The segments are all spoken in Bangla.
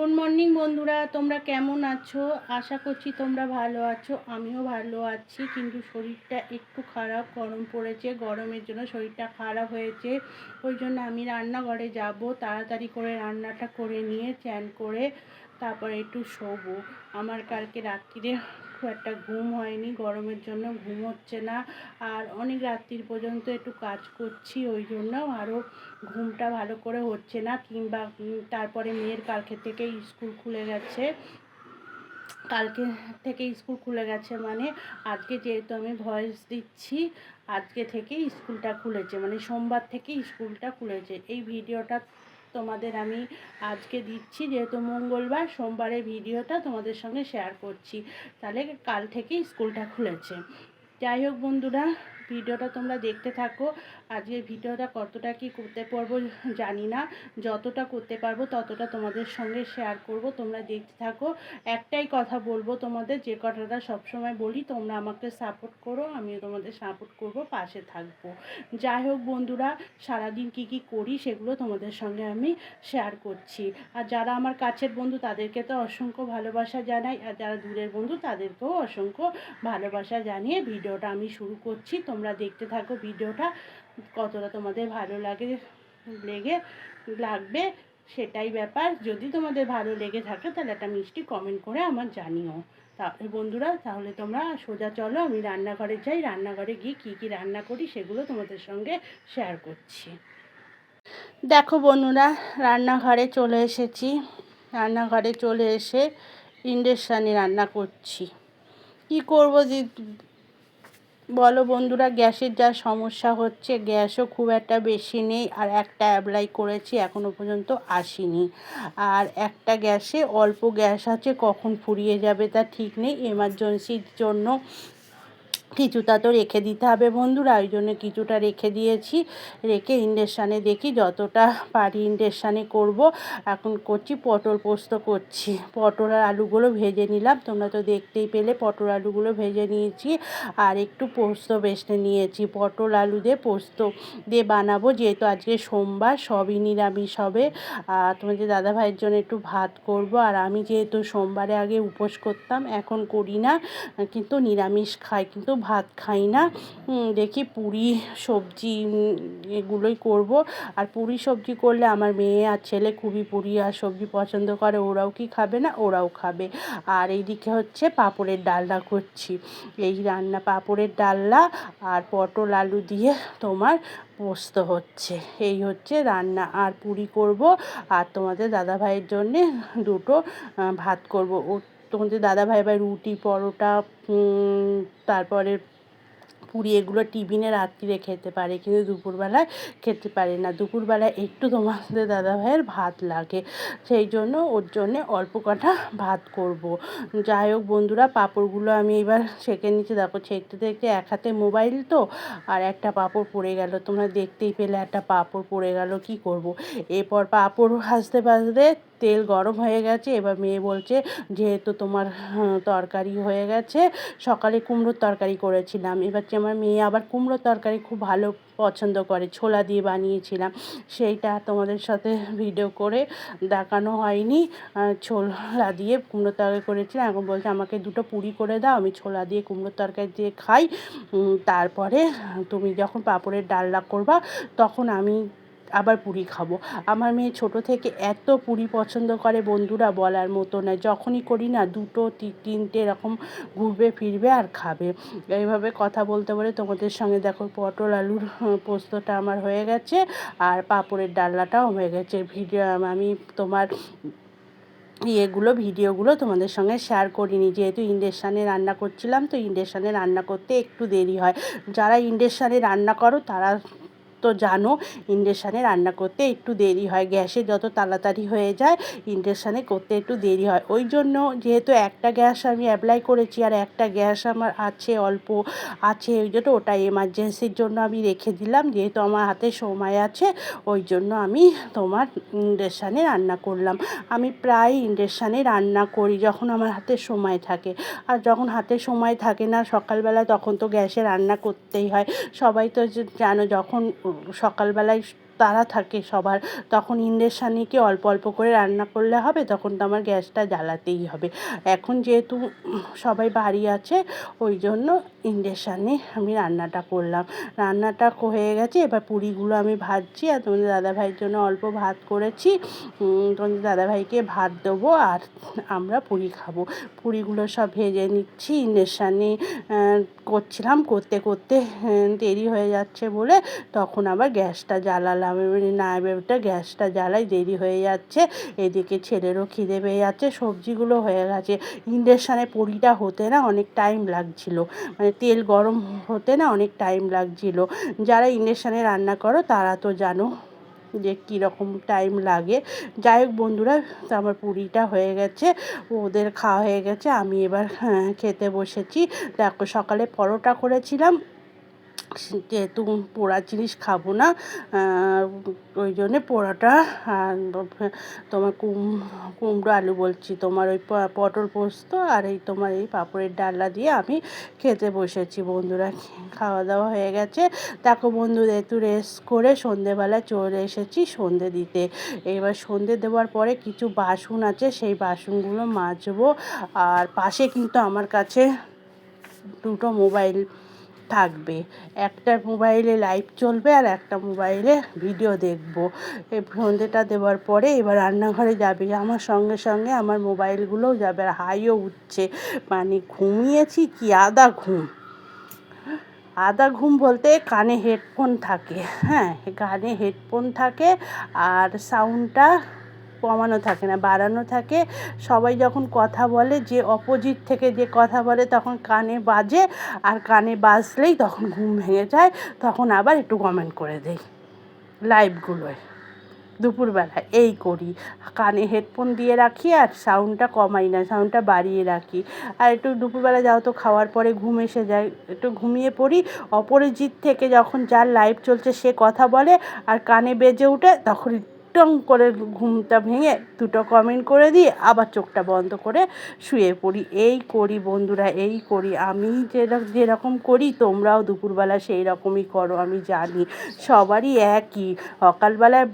গুড মর্নিং বন্ধুরা, তোমরা কেমন আছো? আশা করছি তোমরা ভালো আছো। আমিও ভালো আছি, কিন্তু শরীরটা একটু খারাপ। গরম পড়েছে, গরমের জন্য শরীরটা খারাপ হয়েছে। ওই জন্য আমি রান্নাঘরে যাব, তাড়াতাড়ি করে রান্নাটা করে নিয়ে চ্যান করে তারপরে একটু শোবো। আমার কালকে রাত্রিরে খুব একটা ঘুম হয়নি, গরমের জন্য ঘুম হচ্ছে না। আর অনেক রাত্রির পর্যন্ত একটু কাজ করছি, ওই জন্য আরও ঘুমটা ভালো করে হচ্ছে না। কিংবা তারপরে মেয়ের কালকে থেকে স্কুল খুলে গেছে। কালকে থেকে স্কুল খুলে গেছে মানে আজকে যেহেতু আমি ভয়েস দিচ্ছি, আজকে থেকে স্কুলটা খুলেছে, মানে সোমবার থেকে স্কুলটা খুলেছে। এই ভিডিওটা তোমাদের আমি আজকে দিচ্ছি, যেহেতু মঙ্গলবার, সোমবারের ভিডিওটা তোমাদের সঙ্গে শেয়ার করছি। তাহলে কাল থেকে স্কুলটা খুলেছে। যাই হোক বন্ধুরা, ভিডিওটা তোমরা দেখতে থাকো। আজকের ভিডিওটা কতটা কি করতে পারবো জানি না, যতটা করতে পারবো ততটা তোমাদের সঙ্গে শেয়ার করব। তোমরা দেখতে থাকো। একটাই কথা বলবো তোমাদের, যে কথাটা সবসময় বলি, তোমরা আমাকে সাপোর্ট করো, আমিও তোমাদের সাপোর্ট করব, পাশে থাকবো। যাই হোক বন্ধুরা, সারাদিন কি কি করি সেগুলো তোমাদের সঙ্গে আমি শেয়ার করছি। আর যারা আমার কাছের বন্ধু তাদেরকে তো অসংখ্য ভালোবাসা জানাই, আর যারা দূরের বন্ধু তাদেরকেও অসংখ্য ভালোবাসা জানিয়ে ভিডিওটা আমি শুরু করছি। তোমরা দেখতে থাকো ভিডিওটা, কতটা তোমাদের ভালো লাগবে সেটাই ব্যাপার। যদি তোমাদের ভালো লেগে থাকে তাহলে একটা মিষ্টি কমেন্ট করে আমার জানিও। তাহলে বন্ধুরা, তাহলে তোমরা সোজা চলো, আমি রান্নাঘরে যাই। রান্নাঘরে গিয়ে কী কী রান্না করি সেগুলো তোমাদের সঙ্গে শেয়ার করছি। দেখো বন্ধুরা, রান্নাঘরে চলে এসেছি। রান্নাঘরে চলে এসে ইন্ডাকশানে রান্না করছি। কি করবো যে বলো বন্ধুরা, গ্যাসের যা সমস্যা হচ্ছে, গ্যাসও খুব একটা বেশি নেই। আর একটা অ্যাপ্লাই করেছি, এখনও পর্যন্ত আসেনি। আর একটা গ্যাসে অল্প গ্যাস আছে, কখন ফুরিয়ে যাবে তা ঠিক নেই। এমার্জেন্সির জন্য কিছুটা তো রেখে দিতে হবে বন্ধুরা, ওই জন্য কিছুটা রেখে দিয়েছি। রেখে ইন্ডাকশানে দেখি যতটা পারি ইন্ডাকশানে করব। এখন করছি পটল পোস্ত করছি। পটল আর আলুগুলো ভেজে নিলাম, তোমরা তো দেখতেই পেলে। পটল আলুগুলো ভেজে নিয়েছি আর একটু পোস্ত বেটে নিয়েছি। পটল আলু দিয়ে পোস্ত দিয়ে বানাবো, যেহেতু আজকে সোমবার, সবই নিরামিষ হবে। আর তোমাদের দাদাভাইয়ের জন্য একটু ভাত করব। আর আমি যেহেতু সোমবারে আগে উপোস করতাম, এখন করি না, কিন্তু নিরামিষ খাই, কিন্তু ভাত খাই না। দেখি পুরি সবজি এগুলোই করব। আর পুরি সবজি করলে আমার মেয়ে আর ছেলে খুবই পুরি আর সবজি পছন্দ করে, ওরাও কি খাবে না, ওরাও খাবে। আর এইদিকে হচ্ছে পাঁপড়ের ডালনা করছি। এই রান্না পাঁপড়ের ডালনা আর পটল আলু দিয়ে তোমার পোস্ত হচ্ছে, এই হচ্ছে রান্না। আর পুরি করব, আর তোমাদের দাদাভাইয়ের জন্যে দুটো ভাত করব। ও তোমাদের দাদাভাই আবার রুটি, পরোটা, তারপরে পুরি এগুলো টিফিনে রাত্রিরে খেতে পারে, কিন্তু দুপুরবেলায় খেতে পারে না। দুপুরবেলায় একটু তোমাদের দাদাভাইয়ের ভাত লাগে, সেই জন্য ওর জন্যে অল্প কটা ভাত করব। যাই হোক বন্ধুরা, পাঁপড়গুলো আমি এবার সেঁকে নিচ্ছি। দেখো ছেঁকতে দেখতে এক হাতে মোবাইল তো, আর একটা পাঁপড় পড়ে গেল, তোমরা দেখতেই পেলে একটা পাঁপড় পড়ে গেল। কি করব, এরপর পাঁপড় ভাজতে ভাজতে তেল গরম হয়ে গেছে। এবার মেয়ে বলছে, যেহেতু তোমার তরকারি হয়ে গেছে, সকালে কুমড়োর তরকারি করেছিলাম, এবার আমার মেয়ে আবার কুমড়োর তরকারি খুব ভালো পছন্দ করে, ছোলা দিয়ে বানিয়েছিলাম, সেইটা তোমাদের সাথে ভিডিও করে দেখানো হয়নি। ছোলা দিয়ে কুমড়োর তরকারি করেছিলাম। এখন বলছে আমাকে দুটো পুরি করে দাও, আমি ছোলা দিয়ে কুমড়োর তরকারি দিয়ে খাই। তারপরে তুমি যখন পাঁপড়ের ডালনা করবা তখন আমি আবার পুরি খাবো। আমার মেয়ে ছোট থেকে এত পুরি পছন্দ করে বন্ধুরা, বলার মতো নয়। যখনই করি না, দুটো তিনটে এরকম ঘুরবে ফিরবে আর খাবে। এইভাবে কথা বলতে বলে তোমাদের সঙ্গে দেখো পটল আলুর পোস্তটা আমার হয়ে গেছে, আর পাঁপড়ের ডালনাটাও হয়ে গেছে। আমি তোমার ভিডিওগুলো তোমাদের সঙ্গে শেয়ার করিনি, যেহেতু ইন্ডাকশানে রান্না করছিলাম, তো ইন্ডাকশানে রান্না করতে একটু দেরি হয়। যারা ইন্ডাকশানে রান্না করো তারা তো জানো, ইন্ডাকশানে রান্না করতে একটু দেরি হয়। গ্যাসে যত তাড়াতাড়ি হয়ে যায়, ইন্ডাকশানে করতে একটু দেরি হয়। ওই জন্য যেহেতু একটা গ্যাস আমি অ্যাপ্লাই করেছি, আর একটা গ্যাস আমার আছে, অল্প আছে, ওই জন্য ওটা এমার্জেন্সির জন্য আমি রেখে দিলাম। যেহেতু আমার হাতে সময় আছে, ওই জন্য আমি তোমার ইন্ডাকশানে রান্না করলাম। আমি প্রায় ইন্ডাকশানে রান্না করি যখন আমার হাতে সময় থাকে। আর যখন হাতে সময় থাকে না সকালবেলা, তখন তো গ্যাসে রান্না করতেই হয়। সবাই তো জানো, যখন সকালবেলায় তাড়া থাকে সবার, তখন ইন্ডাকশানে কি অল্প অল্প করে রান্না করলে হবে, তখন তো আমার গ্যাসটা জ্বালাতেই হবে। এখন যেহেতু সবাই বাড়ি আছে ওই জন্য ইন্ডাকশানে আমি রান্নাটা করলাম। রান্নাটা হয়ে গেছে, এবার পুরিগুলো আমি ভাজছি, আর তোমাদের দাদাভাইয়ের জন্য অল্প ভাত করেছি। তোমাদের দাদাভাইকে ভাত দেবো আর আমরা পুরি খাবো। পুরিগুলো সব ভেজে নিচ্ছি ইন্ডাকশানে করছিলাম, করতে করতে দেরি হয়ে যাচ্ছে বলে তখন আবার গ্যাসটা জ্বালালাম। এবারে না এবারটা গ্যাসটা জ্বালাই, দেরি হয়ে যাচ্ছে। এদিকে ছেলেরও খিদে পেয়ে যাচ্ছে, সবজিগুলো হয়ে গেছে। ইন্ডাকশানে পুরিটা হতে না অনেক টাইম লাগছিল, মানে তেল গরম হতে না অনেক টাইম লাগছিল। যারা ইন্ডাকশানে রান্না করো তারা তো জানো যে কীরকম টাইম লাগে। যাই হোক বন্ধুরা, তো আমার পুরিটা হয়ে গেছে, ওদের খাওয়া হয়ে গেছে, আমি এবার খেতে বসেছি। দেখো সকালে পরোটা করেছিলাম, যেহেতু পোড়া জিনিস খাবো না ওই জন্যে পোড়াটা তোমার কুমড়ো আলু বলছি, তোমার ওই পটল পোস্ত আর এই তোমার এই পাঁপড়ের ডালনা দিয়ে আমি খেতে বসেছি। বন্ধুরা খাওয়া দাওয়া হয়ে গেছে। দেখো বন্ধুরা একটু রেস্ট করে সন্ধেবেলায় চলে এসেছি সন্ধে দিতে। এবার সন্ধে দেওয়ার পরে কিছু বাসন আছে, সেই বাসনগুলো মাজবো। আর পাশে কিন্তু আমার কাছে দুটো মোবাইল থাকবে, একটা মোবাইলে লাইভ চলবে আর একটা মোবাইলে ভিডিও দেখব। এই সন্ধেটা দেওয়ার পরে এবার রান্নাঘরে যাবে, আমার সঙ্গে সঙ্গে আমার মোবাইলগুলোও যাবে। আর হাইও উঠছে, মানে ঘুমিয়েছি কি আধা ঘুম বলতে কানে হেডফোন থাকে, হ্যাঁ কানে হেডফোন থাকে আর সাউন্ডটা কমানো থাকে না, বাড়ানো থাকে। সবাই যখন কথা বলে, যে অপোজিট থেকে যে কথা বলে তখন কানে বাজে, আর কানে বাজলেই তখন ঘুম ভেঙে যায়, তখন আবার একটু কমেন্ট করে দেই লাইভগুলোয়। দুপুরবেলা এই করি, কানে হেডফোন দিয়ে রাখি আর সাউন্ডটা কমাই না, সাউন্ডটা বাড়িয়ে রাখি। আর একটু দুপুরবেলা যাও তো খাওয়ার পরে ঘুম এসে যায়, একটু ঘুমিয়ে পড়ি। অপোজিট থেকে যখন যার লাইভ চলছে সে কথা বলে আর কানে বেজে ওঠে, তখন টং করে ঘুমটা ভেঙে দুটো কমেন্ট করে দিই, আবার চোখটা বন্ধ করে শুয়ে পড়ি। এই করি বন্ধুরা, এই করি আমি। যেরকম করি তোমরাও দুপুরবেলা সেই রকমই করো, আমি জানি সবারই একই। সকালবেলায়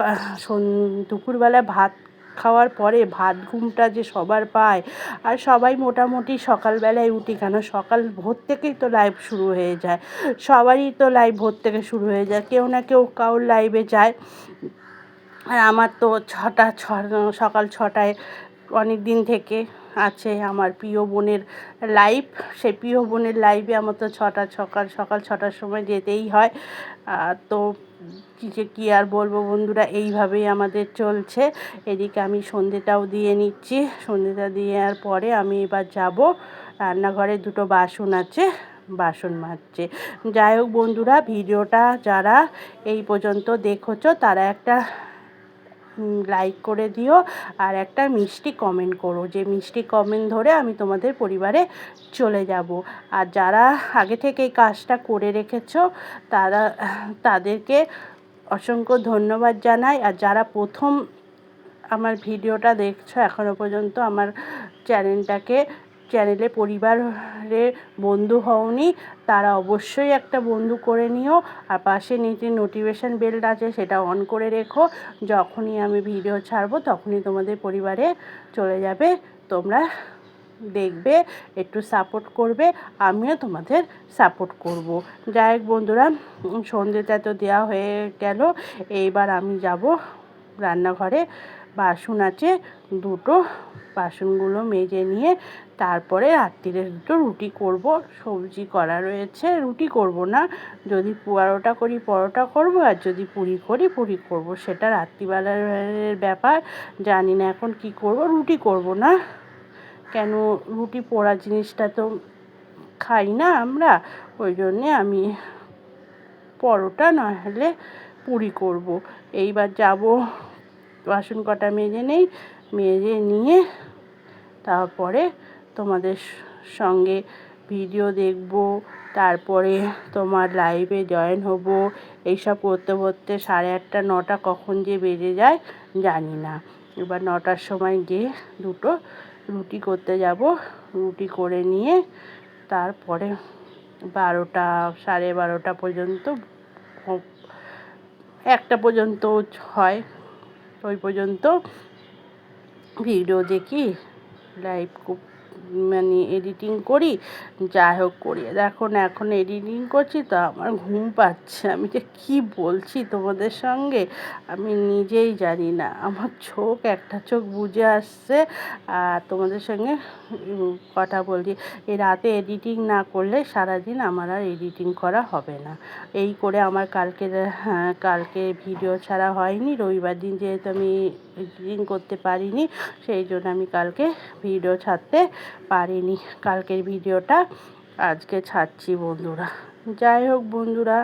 দুপুরবেলায় ভাত খাওয়ার পরে ভাত ঘুমটা যে সবার পায়। আর সবাই মোটামুটি সকালবেলায় উঠি, কেন সকাল ভোর থেকেই তো লাইভ শুরু হয়ে যায়, সবারই তো লাইভ ভোর থেকে শুরু হয়ে যায়, কেউ না কেউ কারোর লাইভে যায়। আর আমার তো সকাল 6টায় অনেক দিন থেকে আছে আমার প্রিয় বোনের লাইভ। সেই প্রিয় বোনের লাইভে আমার তো সকাল 6টার সময় যেতেই হয়। তো কী আর বলবো বন্ধুরা, এইভাবেই আমাদের চলছে। এদিকে আমি সন্ধেটাও দিয়ে নিচ্ছি, সন্ধেটা দেওয়ার পরে আমি এবার যাব রান্নাঘরে, দুটো বাসন আছে, বাসন মাজছে। যাই হোক বন্ধুরা, ভিডিওটা যারা এই পর্যন্ত দেখেছো তারা একটা লাইক করে দিও আর একটা মিষ্টি কমেন্ট করো, যে মিষ্টি কমেন্ট ধরে আমি তোমাদের পরিবারে চলে যাব। আর যারা আগে থেকে এই কাজটা করে রেখেছো তাদেরকে অসংখ্য ধন্যবাদ জানাই। আর যারা প্রথম আমার ভিডিওটা দেখছো এখনও পর্যন্ত আমার চ্যানেলে পরিবারে বন্ধু হওনি, তারা অবশ্যই একটা বন্ধু করে নিও। আর পাশে নিচে নোটিফিকেশান বেলটা আছে, সেটা অন করে রেখো, যখনই আমি ভিডিও ছাড়বো তখনই তোমাদের পরিবারে চলে যাবে, তোমরা দেখবে, একটু সাপোর্ট করবে, আমিও তোমাদের সাপোর্ট করব। যাই হোক বন্ধুরা, সন্ধ্যেটা তো দেওয়া হয়ে গেল, এইবার আমি যাব রান্নাঘরে। বাসন আছে দুটো, বাসনগুলো মেজে নিয়ে তারপরে রাত্রিরে দুটো রুটি করব। সবজি করা রয়েছে, রুটি করব না, যদি পরোটা করি পরোটা করব, আর যদি পুরি করি পুরি করব, সেটা রাত্রিবেলার ব্যাপার। জানি না এখন কি করব, রুটি করব না, কেন রুটি পোড়া জিনিসটা তো খাই না আমরা, ওই জন্যে আমি পরোটা না হলে পুরি করব। এইবার যাব, বাসন কটা মেজে নেই, মেজে নিয়ে তারপরে তোমাদের সঙ্গে ভিডিও দেখব, তারপরে তোমার লাইভে জয়েন হব। এইসব করতে করতে 8:30 9টা কখন যে বেজে যায় জানি না। এবার 9টার সময় গিয়ে দুটো রুটি করতে যাব, রুটি করে নিয়ে তারপরে 12টা 12:30 পর্যন্ত 1টা পর্যন্ত হয়, ওই পর্যন্ত ভিডিও দেখি, লাইভ মানে এডিটিং করি, যাই হোক করি। দেখো না এখন এডিটিং করছি তো আমার ঘুম পাচ্ছে, আমি যে কী বলছি তোমাদের সঙ্গে আমি নিজেই জানি না, আমার চোখ একটা চোখ বুজে আসছে আর তোমাদের সঙ্গে কথা বলছি। এই রাতে এডিটিং না করলে সারাদিন আমার আর এডিটিং করা হবে না। এই করে আমার কালকে ভিডিও ছাড়া হয়নি, রবিবার দিন যেহেতু আমি এডিটিং করতে পারিনি সেই জন্য আমি কালকে ভিডিও ছাড়তে পারিনি। কালকের ভিডিওটা আজকে ছাড়ছি বন্ধুরা। যাই হোক বন্ধুরা,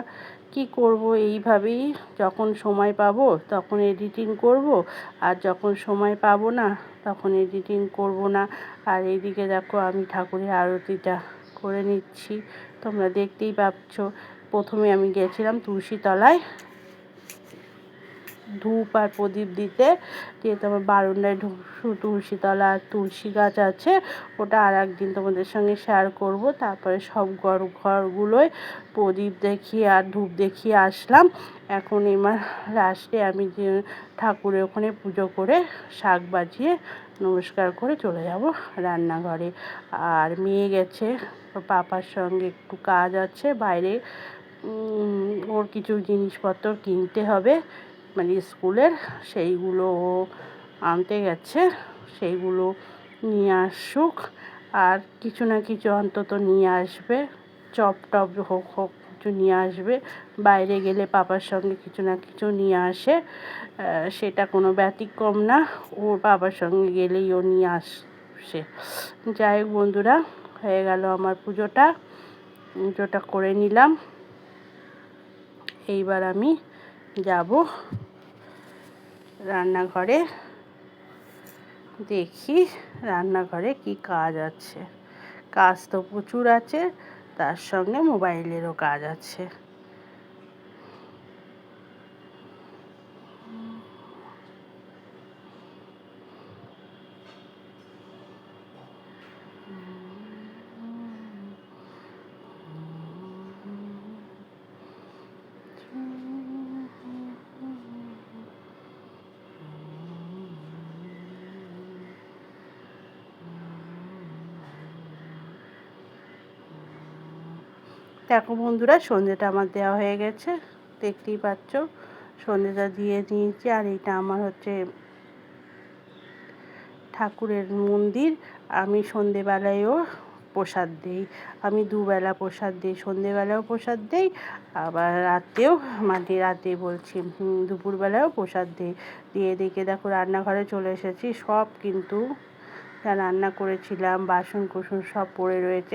কি করব, এইভাবেই যখন সময় পাবো তখন এডিটিং করব, আর যখন সময় পাবো না তখন এডিটিং করব না। আর এইদিকে দেখো আমি ঠাকুরের আরতিটা করে নিচ্ছি, তোমরা দেখতেই পাচ্ছ। প্রথমে আমি গেছিলাম তুলসীতলায় ধূপ আর প্রদীপ দিতে, যেহেতু আমার বারান্দায় তুলসীতলা আর তুলসী গাছ আছে, ওটা আর একদিন তোমাদের সঙ্গে শেয়ার করব। তারপরে সব ঘরগুলোয় প্রদীপ দেখিয়ে আর ধূপ দেখিয়ে আসলাম। এখন এবার লাস্টে আমি যে ঠাকুরের ওখানে পুজো করে শাক বাজিয়ে নমস্কার করে চলে যাব রান্নাঘরে। আর মেয়ে গেছে পাপার সঙ্গে, একটু কাজ আছে বাইরে, ওর কিছু জিনিসপত্র কিনতে হবে মানে স্কুলের, সেইগুলো ও আনতে গেছে, সেইগুলো নিয়ে আসুক। আর কিছু না কিছু অন্তত নিয়ে আসবে, চপ টপ হোক কিছু নিয়ে আসবে। বাইরে গেলে পাপার সঙ্গে কিছু না কিছু নিয়ে আসে, সেটা কোনো ব্যতিক্রম না, ওর বাবার সঙ্গে গেলেই ও নিয়ে আসে। যাই হোক বন্ধুরা, হয়ে গেল আমার পুজোটা করে নিলাম। এইবার আমি যাব রান্নাঘরে, দেখি রান্নাঘরে কি কাজ আছে। কাজ তো প্রচুর আছে, তার সঙ্গে মোবাইলেরও কাজ আছে। দেখো বন্ধুরা, সন্ধেটা আমার দেওয়া হয়ে গেছে, দেখতেই পাচ্ছ সন্ধেটা দিয়ে নিয়েছি। আর এটা আমার হচ্ছে ঠাকুরের মন্দির, আমি সন্ধেবেলায়ও প্রসাদ দিই, আমি দুবেলা প্রসাদ দিই, সন্ধেবেলাও প্রসাদ দিই, আবার রাতেও, মানে রাতে বলছি দুপুরবেলাও প্রসাদ দিই। দিয়ে দেখে দেখো রান্নাঘরে চলে এসেছি, সব কিন্তু যা রান্না করেছিলাম বাসন কুসন সব পড়ে রয়েছে,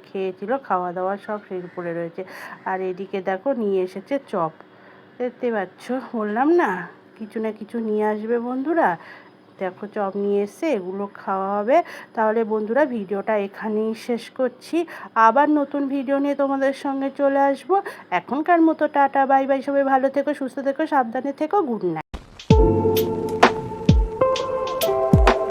খেয়েছিল খাওয়া দাওয়া সব সেই পড়ে রয়েছে। আর এদিকে দেখো নিয়ে এসেছে চপ, দেখতে পাচ্ছ, বললাম না কিছু না কিছু নিয়ে আসবে বন্ধুরা। দেখো চপ নিয়ে এসে এগুলো খাওয়া হবে। তাহলে বন্ধুরা ভিডিওটা এখানেই শেষ করছি, আবার নতুন ভিডিও নিয়ে তোমাদের সঙ্গে চলে আসবো। এখনকার মতো টাটা বাই বাই, সবাই ভালো থেকো, সুস্থ থেকো, সাবধানে থেকো, গুড নাইট।